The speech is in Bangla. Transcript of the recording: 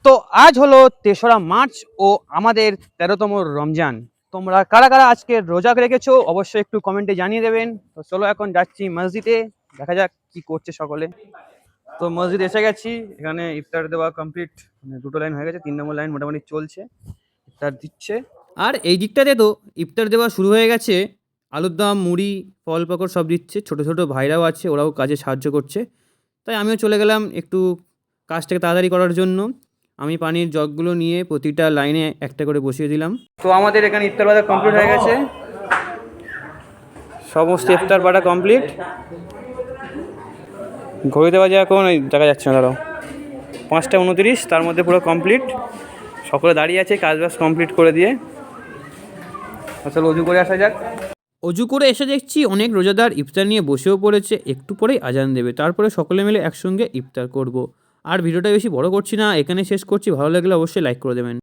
তো আজ হলো ৩রা মার্চ ও আমাদের ১৩তম রমজান। তোমরা কারা কারা আজকে রোজা রেখেছো অবশ্যই একটু কমেন্টে জানিয়ে দেবেন। তো চলো এখন যাচ্ছি মসজিদে, দেখা যাক কি করছে সকলে। তো মসজিদ এসে গেছি, এখানে ইফতার দেওয়া কমপ্লিট, মানে দুটো লাইন হয়ে গেছে, ৩ নম্বর লাইন মোটামুটি চলছে, ইফতার দিচ্ছে। আর এই দিকটাতে তো ইফতার দেওয়া শুরু হয়ে গেছে, আলুর দম, মুড়ি, ফল পাকড় সব দিচ্ছে। ছোট ছোট ভাইরাও আছে, ওরাও কাজে সাহায্য করছে। তাই আমিও চলে গেলাম একটু কাজটাকে তাড়াতাড়ি করার জন্য। আমি পানির জগগুলো নিয়ে প্রতিটা লাইনে একটা করে বসিয়ে দিলাম। তো আমাদের এখানে ইফতার বাটা কমপ্লিট হয়ে গেছে, সমস্ত ইফতার বাটা কমপ্লিট। ঘড়িতে বাজে এখন দেখা যাচ্ছে না, দাঁড়াও, 5টা 29, তার মধ্যে পুরো কমপ্লিট। সকলে দাঁড়িয়ে আছে কাজ বাজ কমপ্লিট করে দিয়ে। আসলে অজু করে আসা যাক। অজু করে এসে দেখছি অনেক রোজাদার ইফতার নিয়ে বসেও পড়েছে, একটু পরেই আজান দেবে, তারপরে সকলে মিলে একসঙ্গে ইফতার করব। আর ভিডিওটা বেশি বড় করছি না, এখানে শেষ করছি। ভালো লাগলে অবশ্যই লাইক করে দেবেন।